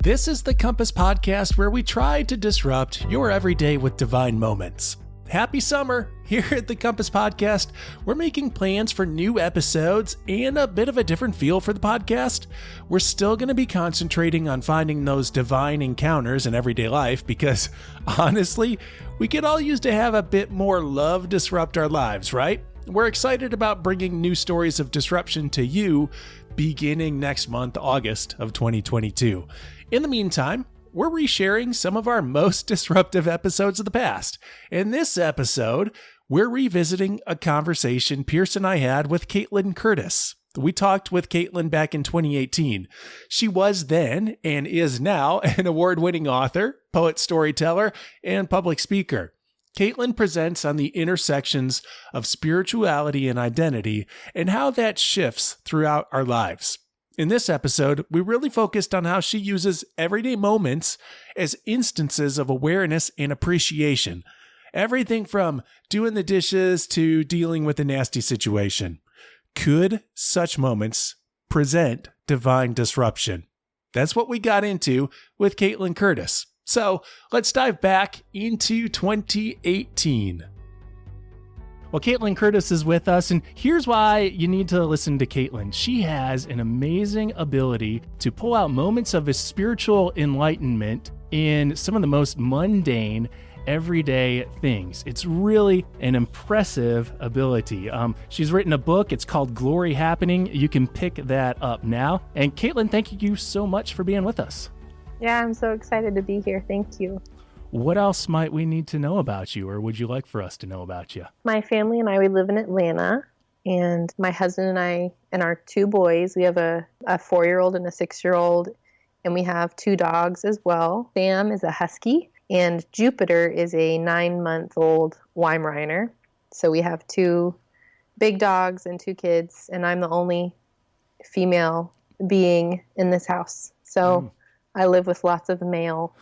This is the Compass Podcast, where we try to disrupt your everyday with divine moments. Happy summer! Here at the Compass Podcast, we're making plans for new episodes and a bit of a different feel for the podcast. We're still going to be concentrating on finding those divine encounters in everyday life because, honestly, we could all use to have a bit more love disrupt our lives, right? We're excited about bringing new stories of disruption to you beginning next month, August of 2022. In the meantime, we're resharing some of our most disruptive episodes of the past. In this episode, we're revisiting a conversation Pierce and I had with Kaitlin Curtice. We talked with Kaitlin back in 2018. She was then and is now an award-winning author, poet-storyteller, and public speaker. Kaitlin presents on the intersections of spirituality and identity and how that shifts throughout our lives. In this episode, we really focused on how she uses everyday moments as instances of awareness and appreciation. Everything from doing the dishes to dealing with a nasty situation. Could such moments present divine disruption? That's what we got into with Kaitlin Curtice. So let's dive back into 2018. Well, Kaitlin Curtice is with us, and here's why you need to listen to Kaitlin. She has an amazing ability to pull out moments of a spiritual enlightenment in some of the most mundane, everyday things. It's really an impressive ability. She's written a book. It's called Glory Happening. You can pick that up now. And Kaitlin, thank you so much for being with us. Yeah, I'm so excited to be here. Thank you. What else might we need to know about you, or would you like for us to know about you? My family and I, we live in Atlanta, and my husband and I and our two boys, we have a 4-year-old and a 6-year-old, and we have 2 dogs as well. Sam is a husky, and Jupiter is a 9-month-old Weimaraner. So we have 2 big dogs and 2 kids, and I'm the only female being in this house. So I live with lots of maleness.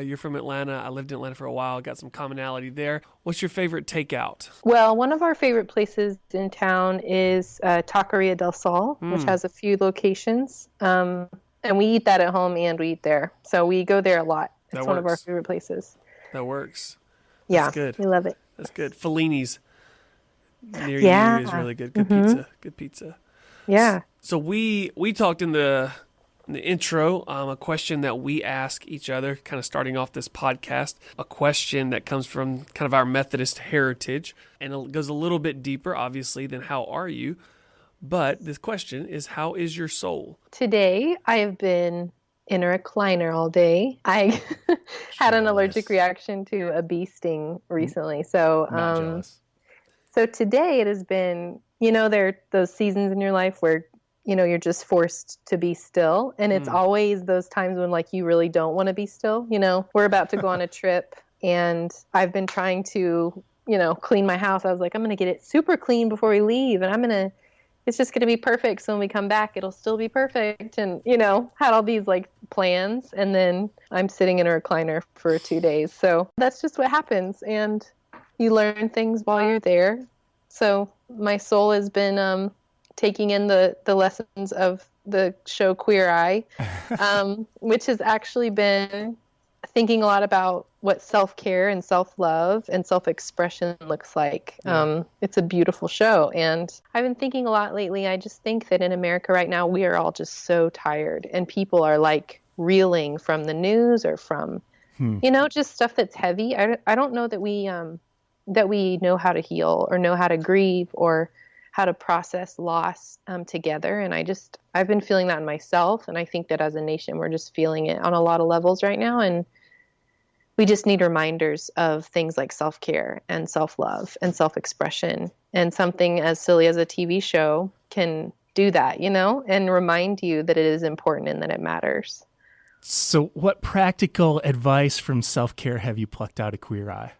You're from Atlanta. I lived in Atlanta for a while. Got some commonality there. What's your favorite takeout? Well, one of our favorite places in town is Taqueria del Sol, which has a few locations. And we eat that at home and we eat there. So we go there a lot. It's one of our favorite places. That works. Yeah, that's good. We love it. That's good. Fellini's near you is really good. Good pizza. Good pizza. Yeah. So we talked in the intro, a question that we ask each other, kind of starting off this podcast, a question that comes from kind of our Methodist heritage, and it goes a little bit deeper, obviously, than how are you? But this question is, how is your soul? Today, I have been in a recliner all day. I had an allergic reaction to a bee sting recently. So, so today it has been, there are those seasons in your life where you're just forced to be still. And it's always those times when you really don't want to be still. We're about to go on a trip and I've been trying to, clean my house. I was like, I'm going to get it super clean before we leave. And it's just going to be perfect. So when we come back, it'll still be perfect. And, had all these plans. And then I'm sitting in a recliner for 2 days. So that's just what happens. And you learn things while you're there. So my soul has been, taking in the lessons of the show Queer Eye, which has actually been thinking a lot about what self-care and self-love and self-expression looks like. Yeah. It's a beautiful show. And I've been thinking a lot lately. I just think that in America right now, we are all just so tired and people are reeling from the news or from, just stuff that's heavy. I don't know that we know how to heal or know how to grieve or how to process loss together. And I've been feeling that in myself. And I think that as a nation, we're just feeling it on a lot of levels right now. And we just need reminders of things like self-care and self-love and self-expression. And something as silly as a TV show can do that, and remind you that it is important and that it matters. So what practical advice from self-care have you plucked out of Queer Eye?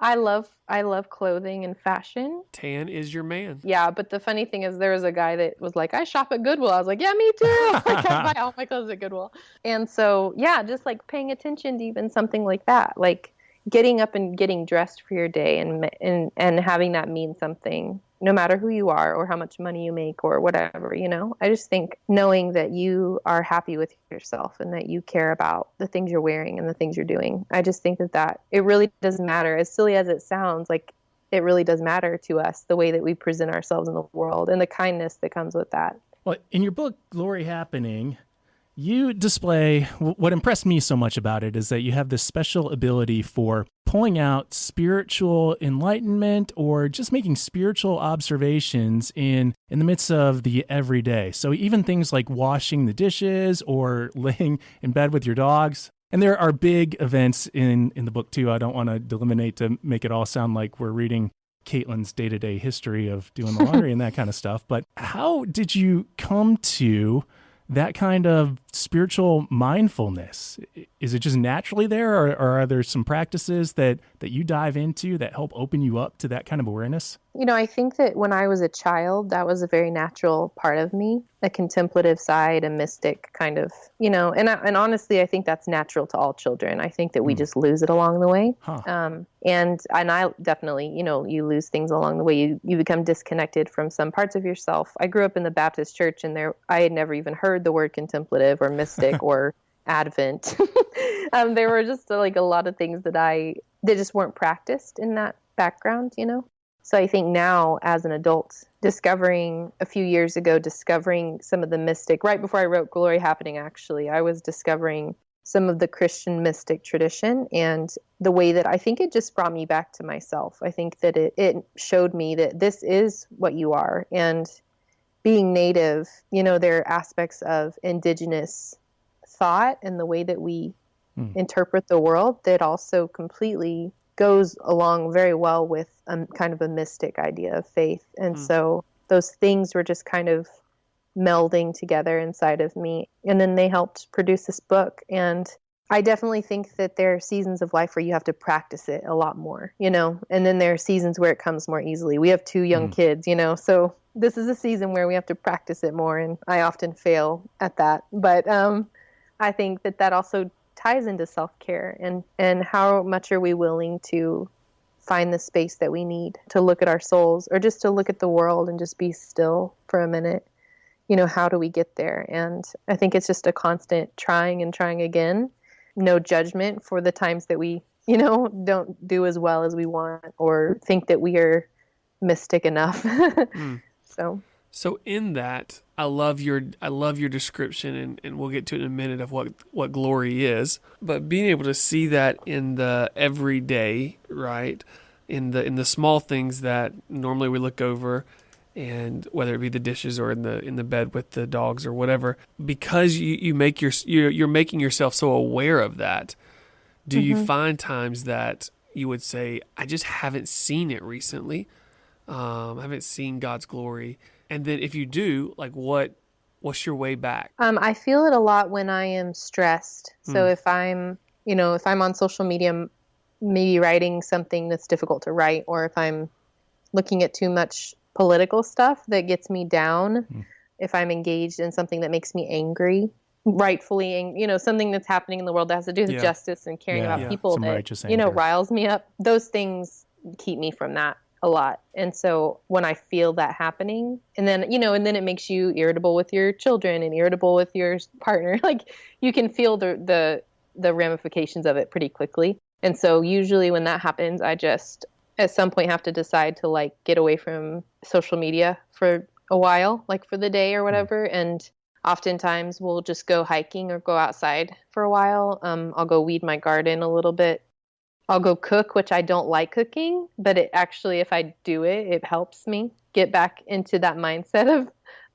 I love clothing and fashion. Tan is your man. Yeah, but the funny thing is there was a guy that was like, I shop at Goodwill. I was like, yeah, me too. I buy all my clothes at Goodwill. And so, yeah, just paying attention to even something like that. getting up and getting dressed for your day and having that mean something, no matter who you are or how much money you make or whatever, I just think knowing that you are happy with yourself and that you care about the things you're wearing and the things you're doing. I just think that it really does matter. As silly as it sounds, like it really does matter to us, the way that we present ourselves in the world and the kindness that comes with that. Well, in your book, Glory Happening, you display what impressed me so much about it is that you have this special ability for pulling out spiritual enlightenment or just making spiritual observations in the midst of the everyday. So even things like washing the dishes or laying in bed with your dogs. And there are big events in the book too. I don't want to delimitate to make it all sound like we're reading Kaitlin's day-to-day history of doing the laundry and that kind of stuff. But how did you come to that kind of spiritual mindfulness? Is it just naturally there, or are there some practices that you dive into that help open you up to that kind of awareness? I think that when I was a child, that was a very natural part of me, a contemplative side, a mystic kind of, and honestly, I think that's natural to all children. I think that we just lose it along the way. Huh. And I definitely, you lose things along the way. You become disconnected from some parts of yourself. I grew up in the Baptist church, and I had never even heard the word contemplative or mystic or Advent. There were just like a lot of things that just weren't practiced in that background, So I think now as an adult, a few years ago, discovering some of the mystic, right before I wrote Glory Happening, actually, I was discovering some of the Christian mystic tradition, and the way that I think it just brought me back to myself. I think that it showed me that this is what you are. And being Native, there are aspects of indigenous thought and the way that we interpret the world that also completely goes along very well with kind of a mystic idea of faith. And so those things were just kind of melding together inside of me. And then they helped produce this book. And I definitely think that there are seasons of life where you have to practice it a lot more, and then there are seasons where it comes more easily. We have 2 young kids, so this is a season where we have to practice it more. And I often fail at that. But I think that also ties into self-care and how much are we willing to find the space that we need to look at our souls, or just to look at the world and just be still for a minute. How do we get there? And I think it's just a constant trying and trying again. No judgment for the times that we, don't do as well as we want or think that we are mystic enough. So in that, I love your description, and we'll get to it in a minute of what glory is. But being able to see that in the everyday, right, in the small things that normally we look over, and whether it be the dishes or in the bed with the dogs or whatever, because you're making yourself so aware of that. Do you find times that you would say, I just haven't seen it recently? I haven't seen God's glory. And then if you do, like what's your way back? I feel it a lot when I am stressed. So if I'm on social media, maybe writing something that's difficult to write, or if I'm looking at too much political stuff that gets me down, if I'm engaged in something that makes me angry, rightfully, something that's happening in the world that has to do with justice and caring about people that, riles me up. Those things keep me from that a lot. And so when I feel that happening, and then it makes you irritable with your children and irritable with your partner, like you can feel the ramifications of it pretty quickly. And so usually when that happens, I just at some point have to decide to like get away from social media for a while, like for the day or whatever. And oftentimes we'll just go hiking or go outside for a while. I'll go weed my garden a little bit. I'll go cook, which I don't like cooking, but it actually, if I do it, it helps me get back into that mindset of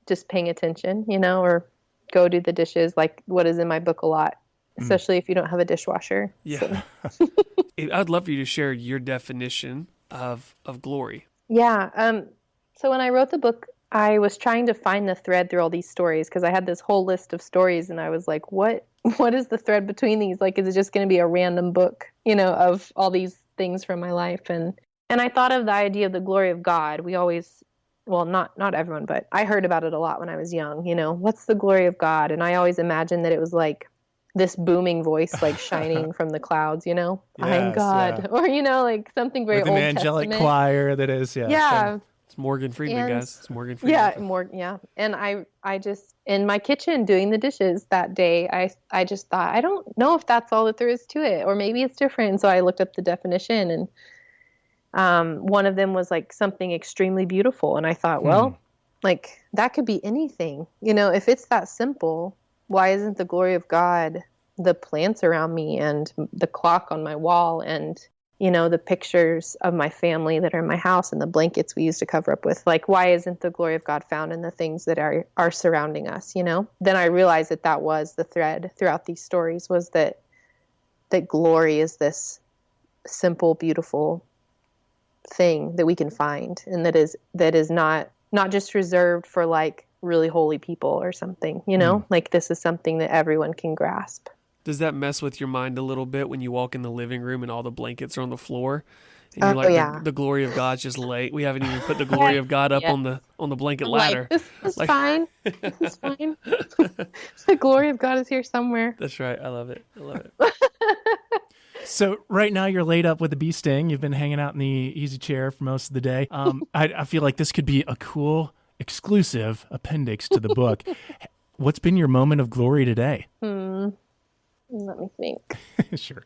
just paying attention, or go do the dishes, like what is in my book a lot, especially if you don't have a dishwasher. Yeah. So. I'd love for you to share your definition of glory. Yeah. So when I wrote the book, I was trying to find the thread through all these stories, because I had this whole list of stories, and I was like, what is the thread between these? Like, is it just going to be a random book, of all these things from my life? And I thought of the idea of the glory of God. We always, well, not everyone, but I heard about it a lot when I was young, what's the glory of God? And I always imagined that it was like this booming voice like shining from the clouds, you know, I am Yes, God, yeah. or, you know, like something very With an Old angelic Testament. choir that is, yeah. Yeah. It's Morgan Freeman, And guys. It's Morgan Freeman. yeah, more, yeah. And I just, in my kitchen doing the dishes that day, I just thought, I don't know if that's all that there is to it, or maybe it's different. And so I looked up the definition, and one of them was like something extremely beautiful. And I thought, well, like that could be anything, you know, if it's that simple, why isn't the glory of God the plants around me and the clock on my wall and, you know, the pictures of my family that are in my house and the blankets we used to cover up with? Like, why isn't the glory of God found in the things that are surrounding us, you know? Then I realized that was the thread throughout these stories, was that glory is this simple, beautiful thing that we can find, and that is not just reserved for like really holy people or something, you know, like this is something that everyone can grasp. Does that mess with your mind a little bit when you walk in the living room and all the blankets are on the floor and you're like, yeah. the glory of God's just late. We haven't even put the glory of God up on the blanket ladder. Like, this is fine. This is fine. The glory of God is here somewhere. That's right. I love it. So right now you're laid up with a bee sting. You've been hanging out in the easy chair for most of the day. I feel like this could be a cool exclusive appendix to the book. What's been your moment of glory today? Let me think. Sure.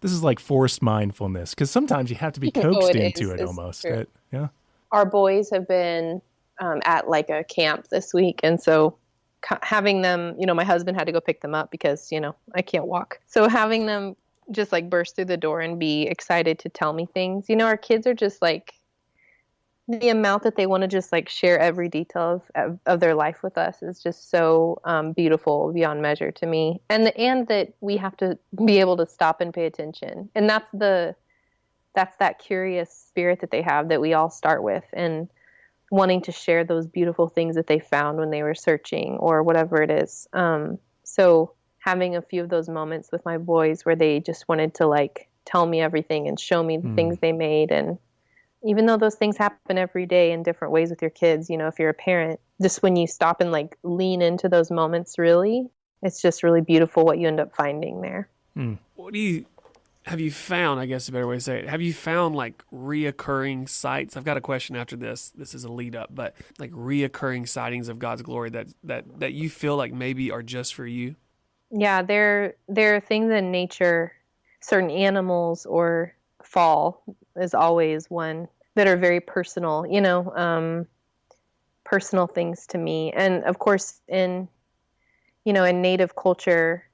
This is like forced mindfulness, because sometimes you have to be coaxed into it almost. Right? Yeah. Our boys have been at like a camp this week. And so having them, you know, my husband had to go pick them up because, you know, I can't walk. So having them just like burst through the door and be excited to tell me things. You know, our kids are just like, the amount that they want to just like share every detail of their life with us is just so beautiful beyond measure to me. And that we have to be able to stop and pay attention. And that's that curious spirit that they have that we all start with, and wanting to share those beautiful things that they found when they were searching or whatever it is. So having a few of those moments with my boys where they just wanted to like tell me everything and show me the things they made. And even though those things happen every day in different ways with your kids, you know, if you're a parent, just when you stop and like lean into those moments, really, it's just really beautiful what you end up finding there. Have you found, I guess a better way to say it, have you found like reoccurring sights? I've got a question after this. This is a lead up, but like reoccurring sightings of God's glory that you feel like maybe are just for you? Yeah, there are things in nature, certain animals or fall is always one that are very personal, you know, personal things to me. And of course, in native culture,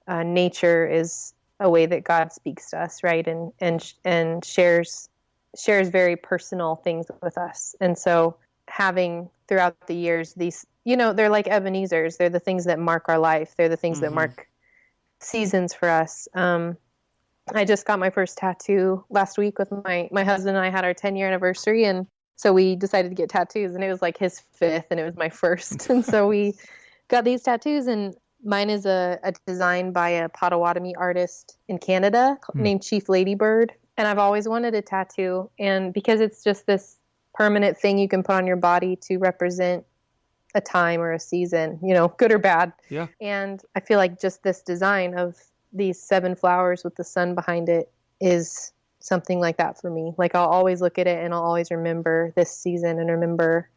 nature is a way that God speaks to us, right? And shares very personal things with us. And so having throughout the years, these, you know, they're like Ebenezer's. They're the things that mark our life. They're the things that mark seasons for us. I just got my first tattoo last week with my husband, and I had our 10-year anniversary. And so we decided to get tattoos, and it was like his 5th and it was my first. And so we got these tattoos, and mine is a design by a Potawatomi artist in Canada named Chief Ladybird. And I've always wanted a tattoo. And because it's just this permanent thing you can put on your body to represent a time or a season, you know, good or bad. Yeah. And I feel like just this design of these 7 flowers with the sun behind it is something like that for me. Like I'll always look at it and I'll always remember this season and remember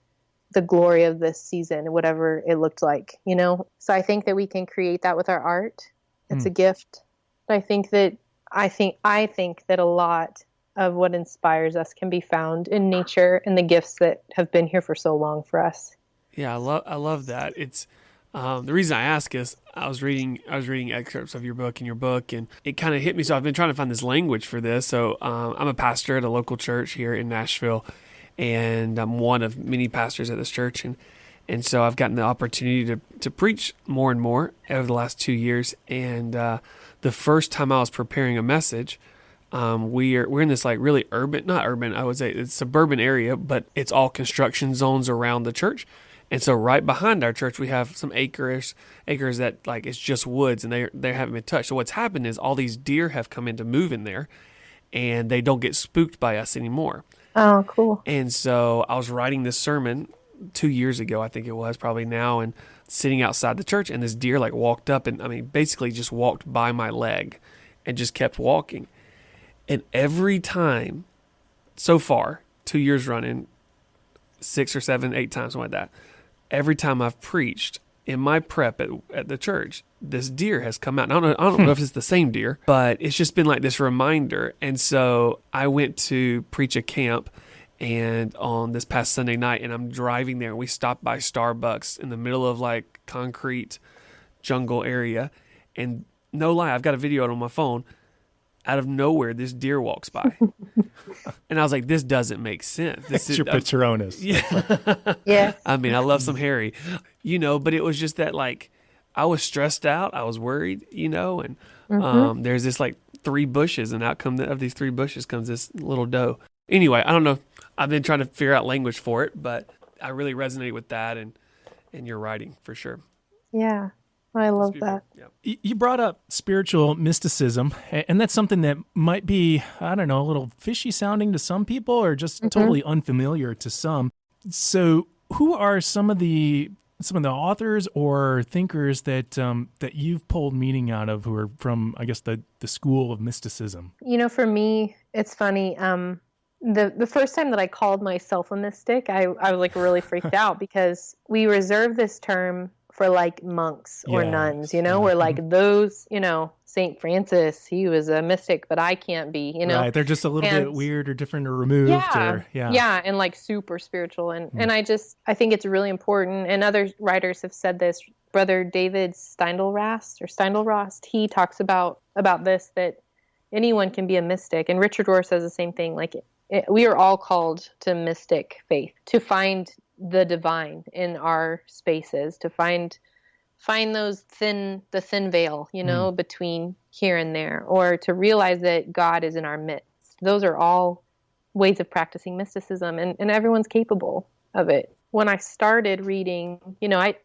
the glory of this season, whatever it looked like, you know? So I think that we can create that with our art. It's a gift. I think that a lot of what inspires us can be found in nature and the gifts that have been here for so long for us. Yeah, I love that. It's the reason I ask is I was reading excerpts of your book, and it kind of hit me. So I've been trying to find this language for this. So I'm a pastor at a local church here in Nashville, and I'm one of many pastors at this church, and so I've gotten the opportunity to preach more and more over the last 2 years. And the first time I was preparing a message, we're in this like really not urban, I would say it's suburban area, but it's all construction zones around the church. And so right behind our church, we have some acres that like it's just woods, and they haven't been touched. So what's happened is all these deer have come in to move in there, and they don't get spooked by us anymore. Oh, cool. And so I was writing this sermon 2 years ago, I think it was probably now, and sitting outside the church, and this deer like walked up and basically just walked by my leg and just kept walking. And every time so far, 2 years running, 6 or 7, 8 times, something like that, every time I've preached in my prep at the church, this deer has come out. And I don't know if it's the same deer, but it's just been like this reminder. And so I went to preach a camp and on this past Sunday night, and I'm driving there, and we stopped by Starbucks in the middle of like concrete jungle area. And no lie, I've got a video on my phone. Out of nowhere, this deer walks by. And I was like, this doesn't make sense. This is your Patronus. Yeah. Yeah. I love some Harry, but it was just that like, I was stressed out. I was worried, and there's this like 3 bushes, and out of these 3 bushes comes this little doe. Anyway, I don't know. I've been trying to figure out language for it, but I really resonated with that and your writing for sure. Yeah. I love that. Yeah. You brought up spiritual mysticism, and that's something that might be, I don't know, a little fishy sounding to some people or just totally unfamiliar to some. So who are some of the authors or thinkers that you've pulled meaning out of who are from, I guess, the school of mysticism? For me, it's funny. The first time that I called myself a mystic, I was like really freaked out because we reserve this term for like monks or nuns, we're like those, St. Francis, he was a mystic, but I can't be, Right, they're just a little bit weird or different or removed. Yeah, and like super spiritual. And I think it's really important, and other writers have said this. Brother David Steindl-Rast, he talks about this, that anyone can be a mystic. And Richard Rohr says the same thing, like we are all called to mystic faith, to find the divine in our spaces, to find the thin veil, between here and there, or to realize that God is in our midst. Those are all ways of practicing mysticism, and everyone's capable of it. When I started reading, I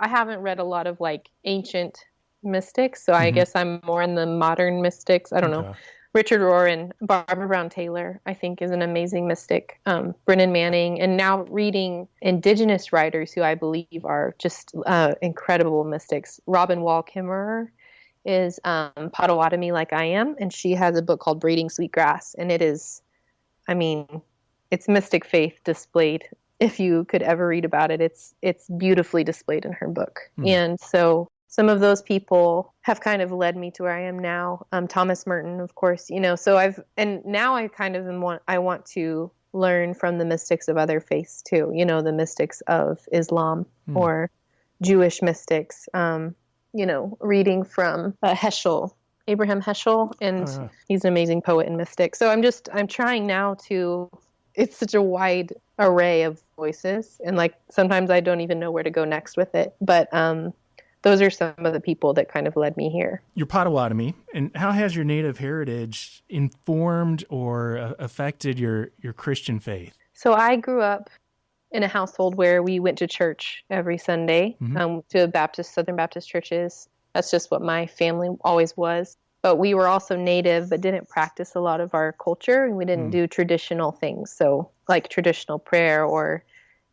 haven't read a lot of like ancient mystics, so I guess I'm more in the modern mystics. I don't know. Richard Rohr and Barbara Brown Taylor, I think, is an amazing mystic. Brennan Manning, and now reading indigenous writers who I believe are just incredible mystics. Robin Wall Kimmerer is Potawatomi like I am, and she has a book called Braiding Sweetgrass, and it is, it's mystic faith displayed. If you could ever read about it, it's beautifully displayed in her book. And so some of those people have kind of led me to where I am now. Thomas Merton, of course, so now I kind of want to learn from the mystics of other faiths too, the mystics of Islam or Jewish mystics, reading from Abraham Heschel, and he's an amazing poet and mystic. So I'm trying now it's such a wide array of voices, and like sometimes I don't even know where to go next with it, but those are some of the people that kind of led me here. You're Potawatomi, and how has your native heritage informed or affected your Christian faith? So I grew up in a household where we went to church every Sunday, to Southern Baptist churches. That's just what my family always was. But we were also native, but didn't practice a lot of our culture, and we didn't do traditional things. So like traditional prayer or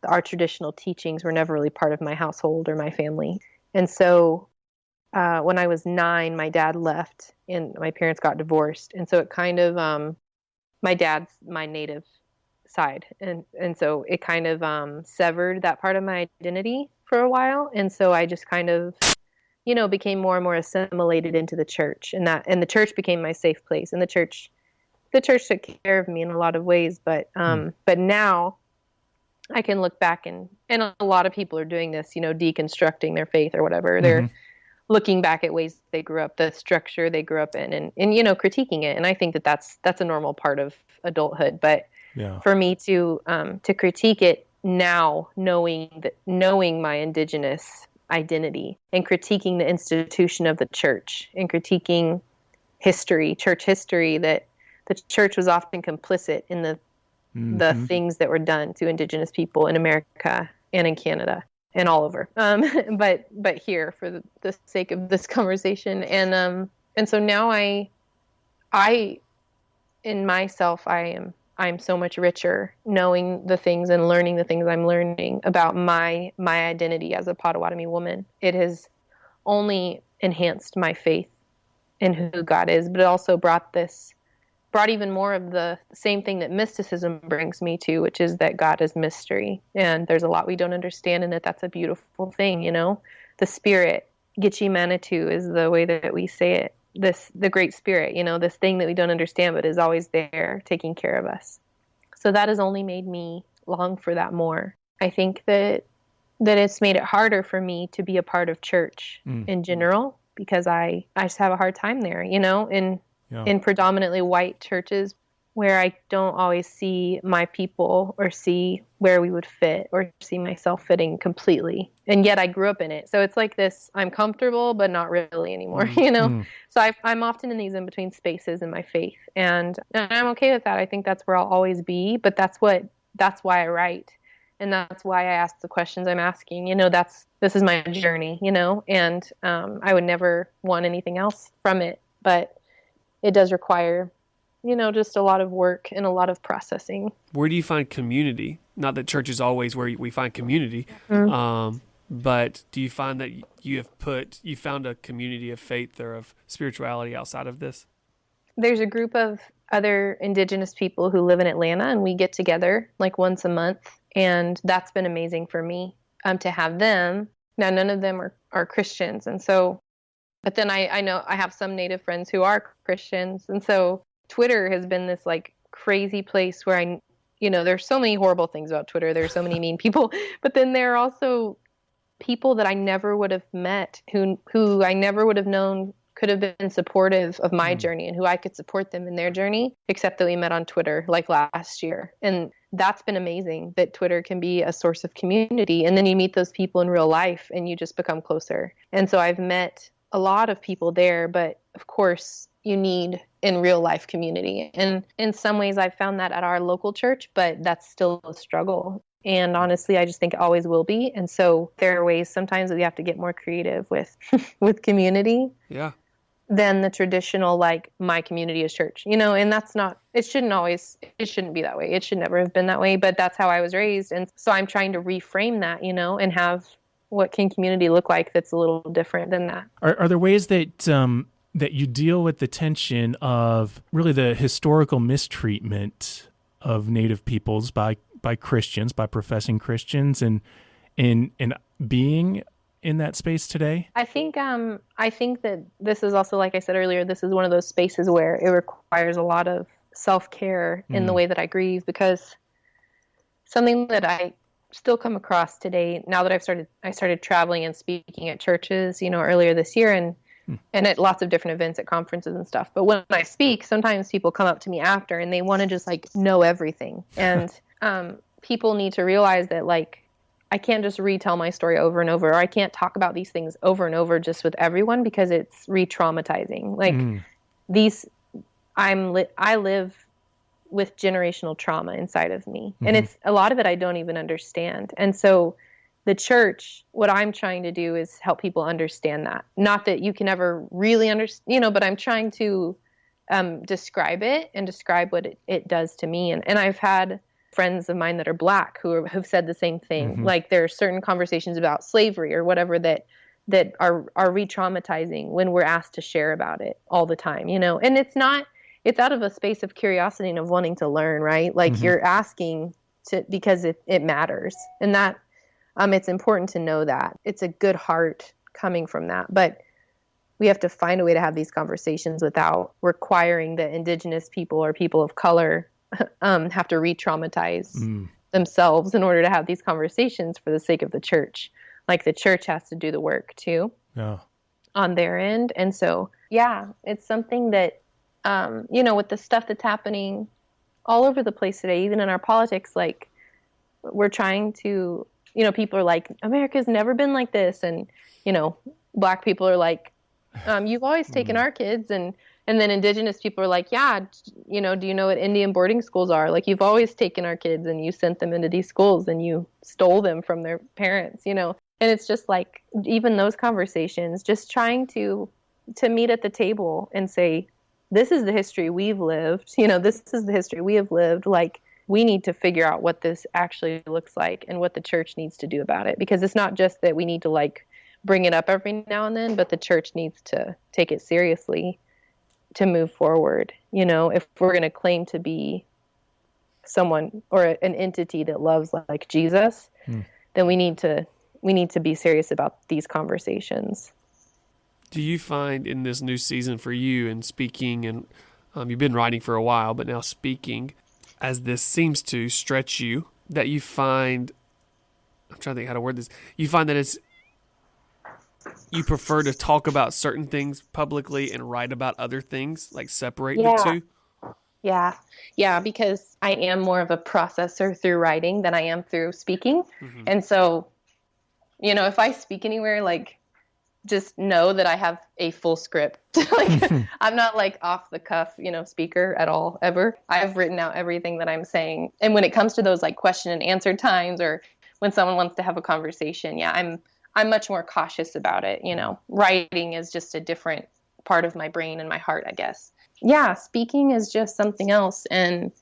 our traditional teachings were never really part of my household or my family. And so when I was 9, my dad left and my parents got divorced. And so it kind of, my dad's my native side. And so it kind of severed that part of my identity for a while. And so I just kind of, became more and more assimilated into the church, and the church became my safe place. And the church took care of me in a lot of ways. But now I can look back and a lot of people are doing this, deconstructing their faith or whatever. They're looking back at ways they grew up, the structure they grew up in, and critiquing it. And I think that that's a normal part of adulthood. But for me to critique it now, knowing my indigenous identity, and critiquing the institution of the church, and critiquing church history, that the church was often complicit in the things that were done to indigenous people in America and in Canada and all over. But here, for the sake of this conversation. And so now I in myself, I am I'm so much richer knowing the things and learning the things I'm learning about my identity as a Potawatomi woman. It has only enhanced my faith in who God is, but it also brought even more of the same thing that mysticism brings me to, which is that God is mystery. And there's a lot we don't understand in it. That's a beautiful thing, the spirit, Gitche Manitou is the way that we say it. The great spirit, this thing that we don't understand, but is always there taking care of us. So that has only made me long for that more. I think that it's made it harder for me to be a part of church in general, because I just have a hard time there, in predominantly white churches where I don't always see my people or see where we would fit or see myself fitting completely. And yet I grew up in it. So it's like this, I'm comfortable, but not really anymore, So I'm often in these in-between spaces in my faith. And I'm okay with that. I think that's where I'll always be, but that's why I write. And that's why I ask the questions I'm asking. This is my journey, and I would never want anything else from it. But it does require, just a lot of work and a lot of processing. Where do you find community? Not that church is always where we find community, but do you find that you found a community of faith or of spirituality outside of this? There's a group of other Indigenous people who live in Atlanta, and we get together like once a month. And that's been amazing for me to have them. Now, none of them are Christians. And so, but then I know I have some Native friends who are Christians. And so Twitter has been this like crazy place where there's so many horrible things about Twitter. There's so many mean people, but then there are also people that I never would have met who I never would have known could have been supportive of my journey and who I could support them in their journey, except that we met on Twitter like last year. And that's been amazing that Twitter can be a source of community. And then you meet those people in real life and you just become closer. And so I've met a lot of people there, but of course you need in real life community. And in some ways I've found that at our local church, but that's still a struggle. And honestly, I just think it always will be. And so there are ways sometimes that we have to get more creative with community. Yeah. Than the traditional, like, my community is church, and that's not, it shouldn't be that way. It should never have been that way, but that's how I was raised. And so I'm trying to reframe that, and have what can community look like that's a little different than that. Are there ways that that you deal with the tension of really the historical mistreatment of Native peoples by Christians, by professing Christians, and being in that space today? I think that this is also, like I said earlier, this is one of those spaces where it requires a lot of self-care in the way that I grieve, because something that I still come across today, now that I started traveling and speaking at churches, earlier this year, and at lots of different events at conferences and stuff. But when I speak, sometimes people come up to me after and they want to just like know everything. And people need to realize that, like, I can't just retell my story over and over, or I can't talk about these things over and over just with everyone, because it's re-traumatizing. Like I live with generational trauma inside of me, and it's a lot of it I don't even understand. And so the church, what I'm trying to do is help people understand that. Not that you can ever really understand, but I'm trying to describe it and describe what it does to me. And I've had friends of mine that are Black who have said the same thing. Like, there are certain conversations about slavery or whatever that are re-traumatizing when we're asked to share about it all the time, and it's out of a space of curiosity and of wanting to learn, right? Like you're asking because it matters, and that it's important to know that it's a good heart coming from that. But we have to find a way to have these conversations without requiring that Indigenous people or people of color have to re-traumatize themselves in order to have these conversations for the sake of the church. Like, the church has to do the work too on their end. And so, it's something that, with the stuff that's happening all over the place today, even in our politics, like, we're trying to, people are like, America's never been like this. And, Black people are like, you've always taken our kids. And then Indigenous people are like, do you know what Indian boarding schools are? Like, you've always taken our kids and you sent them into these schools and you stole them from their parents, And it's just like, even those conversations, just trying to meet at the table and say, this is the history we've lived. This is the history we have lived. Like, we need to figure out what this actually looks like and what the church needs to do about it. Because it's not just that we need to like bring it up every now and then, but the church needs to take it seriously to move forward. If we're going to claim to be someone or an entity that loves like Jesus, then we need to be serious about these conversations. Do you find in this new season for you in speaking, and you've been writing for a while, but now speaking, as this seems to stretch you, that you find, I'm trying to think how to word this, you find that you prefer to talk about certain things publicly and write about other things, like separate the two? Yeah, because I am more of a processor through writing than I am through speaking. Mm-hmm. And so, if I speak anywhere, like, just know that I have a full script. Like, I'm not like off the cuff, speaker at all, ever. I've written out everything that I'm saying. And when it comes to those like question and answer times, or when someone wants to have a conversation, I'm much more cautious about it. Writing is just a different part of my brain and my heart, I guess. Yeah, speaking is just something else, and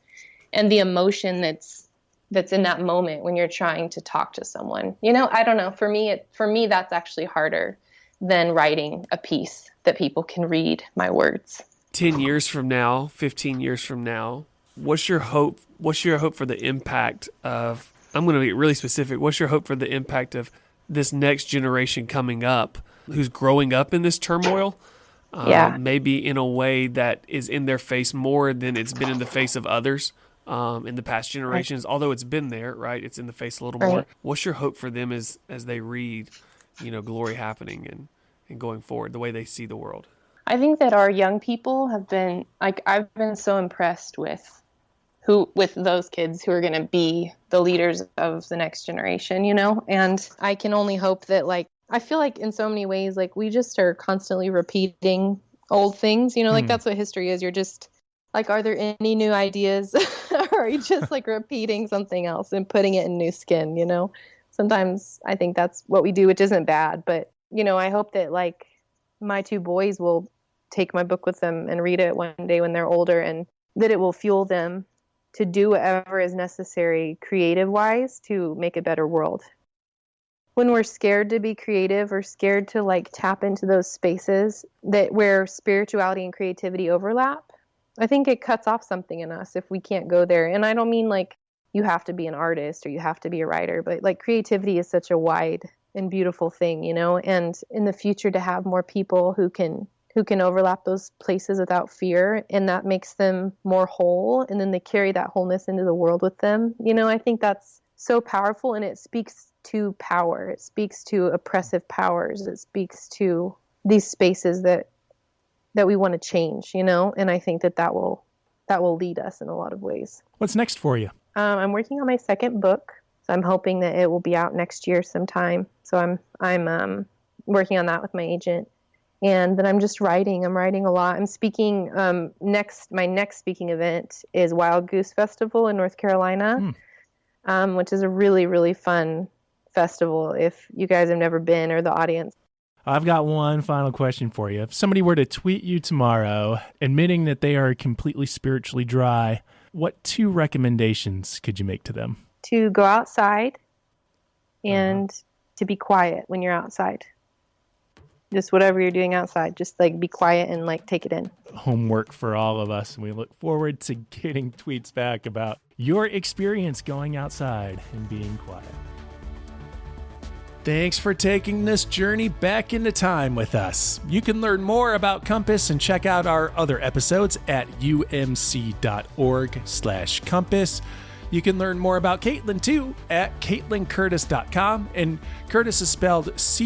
the emotion that's in that moment when you're trying to talk to someone. I don't know. For me, that's actually harder than writing a piece that people can read my words. 10 years from now, 15 years from now, what's your hope? What's your hope for the impact of, I'm going to be really specific, what's your hope for the impact of this next generation coming up who's growing up in this turmoil? Maybe in a way that is in their face more than it's been in the face of others in the past generations. Right. Although it's been there, right? It's in the face a little more. What's your hope for them as they read, glory happening and going forward, the way they see the world? I think that our young people have been, like, I've been so impressed with those kids who are going to be the leaders of the next generation, and I can only hope that, like, I feel like in so many ways, like, we just are constantly repeating old things, like that's what history is. You're just like, are there any new ideas? Or are you just like repeating something else and putting it in new skin, Sometimes I think that's what we do, which isn't bad. But, I hope that like my two boys will take my book with them and read it one day when they're older, and that it will fuel them to do whatever is necessary creative wise to make a better world. When we're scared to be creative or scared to like tap into those spaces where spirituality and creativity overlap, I think it cuts off something in us if we can't go there. And I don't mean like you have to be an artist or you have to be a writer, but like creativity is such a wide and beautiful thing, and in the future to have more people who can overlap those places without fear, and that makes them more whole, and then they carry that wholeness into the world with them. I think that's so powerful, and it speaks to power. It speaks to oppressive powers. It speaks to these spaces that we want to change, and I think that will lead us in a lot of ways. What's next for you? I'm working on my second book, so I'm hoping that it will be out next year sometime. So I'm working on that with my agent, and then I'm just writing. I'm writing a lot. I'm speaking. My next speaking event is Wild Goose Festival in North Carolina, which is a really, really fun festival if you guys have never been, or the audience. I've got one final question for you. If somebody were to tweet you tomorrow admitting that they are completely spiritually dry, what 2 recommendations could you make to them? To go outside and to be quiet when you're outside. Just whatever you're doing outside, just like be quiet and like take it in. Homework for all of us, and we look forward to getting tweets back about your experience going outside and being quiet. Thanks for taking this journey back into time with us. You can learn more about Compass and check out our other episodes at umc.org/compass. You can learn more about Kaitlin too at KaitlinCurtice.com, and Curtice is spelled Curtice.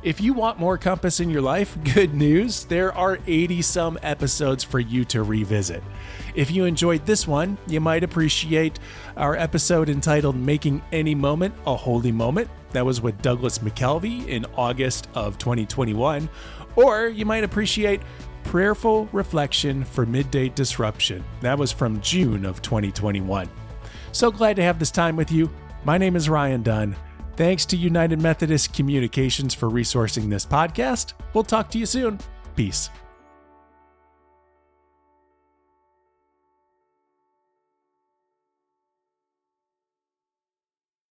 If you want more Compass in your life, good news, there are 80-some episodes for you to revisit. If you enjoyed this one, you might appreciate our episode entitled Making Any Moment a Holy Moment. That was with Douglas McKelvey in August of 2021. Or you might appreciate Prayerful Reflection for Midday Disruption. That was from June of 2021. So glad to have this time with you. My name is Ryan Dunn. Thanks to United Methodist Communications for resourcing this podcast. We'll talk to you soon. Peace.